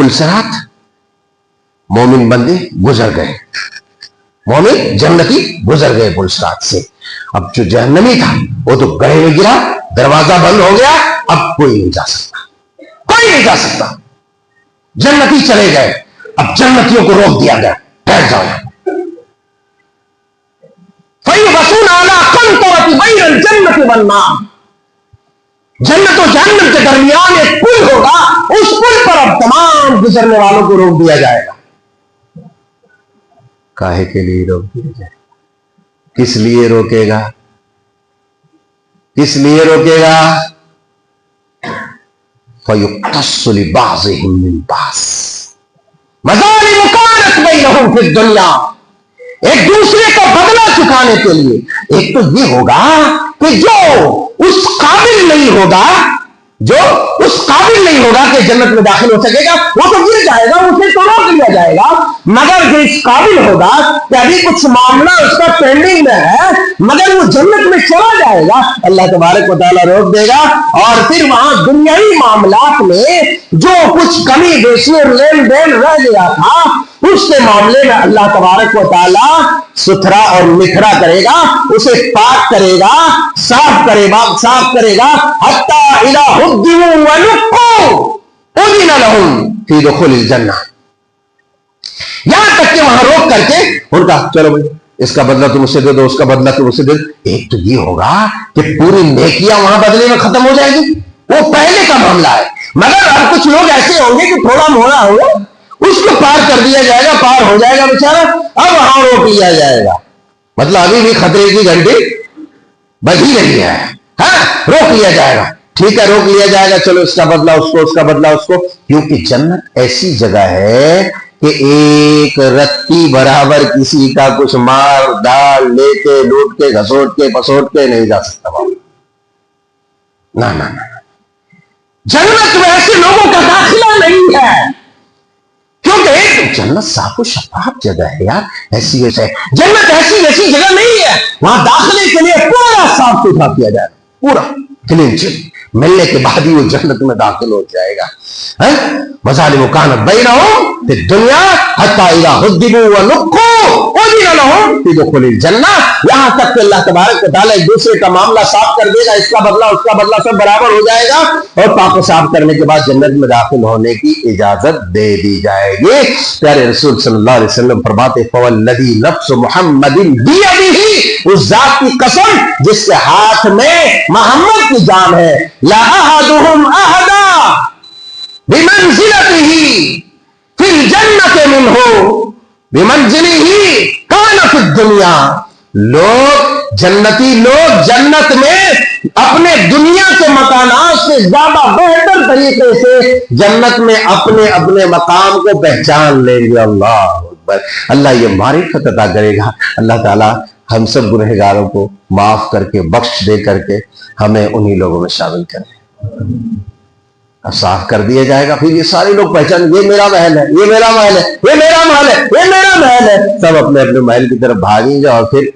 पुलसरात मोमिन बंदे गुजर गए, मोमिन जन्नती गुजर गए पुलसरात से। अब जो जहन्नमी था वो तो गड़े में गिरा, दरवाजा बंद हो गया, अब कोई नहीं जा सकता, कोई नहीं जा सकता। जन्नती चले गए, अब जन्नतियों को रोक दिया गया, ठहर जाओ। फयुबसून अला कंतरति बैनल जन्नति वन्नार, जन्नत और जहन्नम के दरमियान एक पुल होगा, उस पुल पर अब तमाम गुजरने वालों को रोक दिया जाएगा। काहे के लिए रोक दिया जाएगा? किस लिए रोकेगा? किस लिए रोकेगा? फयुक्तस्सु लिबाज़िहिम मिन बाज़ मज़ालिम कानत बैनहुम फिद दुनिया, एक दूसरे का बदला चुकाने के लिए। एक तो ये होगा कि जो उस काबिल नहीं होगा, जो उस काबिल नहीं होगा कि जन्नत में दाखिल हो सकेगा, वो तो गिर जाएगा, उसे तो रोक लिया जाएगा। मगर जो इस काबिल होगा कि अभी कुछ मामला उसका पेंडिंग में है, मगर वो जन्नत में चला जाएगा, अल्लाह तबारक व तआला रोक देगा। और फिर वहां दुनियावी मामलात में जो कुछ कमी बेशी और लेन देन रह गया था, उसके मामले में अल्लाह तबारक व तआला सुथरा और निखरा करेगा, उसे पाक करेगा, साफ करेगा। हत्ता इला हुद्दिमू व नुक्कू उदिना लहुम फी दुखुलिल जन्नह, यहां तक कि वहां रोक करके उनका चलो भाई इसका बदला तुम उसे दे दो, उसका बदला तुम उसे दे दो। एक तो ये होगा कि पूरी नेकियां वहां बदले में खत्म हो जाएगी, वो पहले का मामला है। मगर अब कुछ लोग ऐसे होंगे कि थोड़ा मोड़ा होगा, उसको पार कर दिया जाएगा, पार हो जाएगा बेचारा, अब वहां रोक लिया जाएगा। मतलब अभी भी खतरे की घंटी बजी रही है, हाँ, रोक लिया जाएगा। ठीक है, रोक लिया जाएगा, चलो इसका बदला उसको, उसका बदला उसको। क्योंकि जन्नत ऐसी जगह है कि एक रत्ती बराबर किसी का कुछ मार डाल लेके लूट के घसोट के पसोट के नहीं जा सकता बाबू। ना ना ना, जन्नत में ऐसे लोगों का दाखिला नहीं है, क्योंकि एक जन्नत साफ शफाफ जगह है यार। ऐसी वैसे जन्नत ऐसी वैसी जगह नहीं है, वहां दाखिले के लिए पूरा साफ सुथरा किया जाएगा, पूरा क्लीन चिट। मिलने के बाद ही वो जन्नत में दाखिल हो जाएगा। मज़ालिम कानत बैनहुम फिद दुनिया हत्ता इज़ा हुद्दिमू व नुक्कू उदिना लहुम फी दुखुलिल जन्नह, यहां तक कि अल्लाह तबारक व तआला एक दूसरे का मामला साफ कर देगा, इसका बदला उसका बदला सब बराबर हो जाएगा, और पाक साफ करने के बाद जन्नत में दाखिल होने की इजाजत दे दी जाएगी। प्यारे रसूल सल्लल्लाहु अलैहि वसल्लम फरमाते फवल्लज़ी नफ्सु मुहम्मदिन बियदिही, उस जात की कसम जिसके हाथ में मोहम्मद की जान है, ला अहदुहुम अहदा बिमंजिलतिही फिल जन्नति मिनहु बिमंजिलिही काना फिद दुनिया। लोग जन्नती लोग जन्नत में अपने दुनिया के मकानात से ज्यादा बेहतर तरीके से जन्नत में अपने अपने मकाम को पहचान लेंगे। अल्लाह अकबर। अल्लाह ये मारिफत अता करेगा। अल्लाह ताला हम सब गुनहगारों को माफ करके बख्श दे करके हमें उन्हीं लोगों में शामिल करें। साफ कर दिया जाएगा, फिर ये सारे लोग पहचान, ये मेरा महल है, ये मेरा महल है, ये मेरा महल है, ये मेरा महल है, सब अपने अपने महल की तरफ भागेंगे और फिर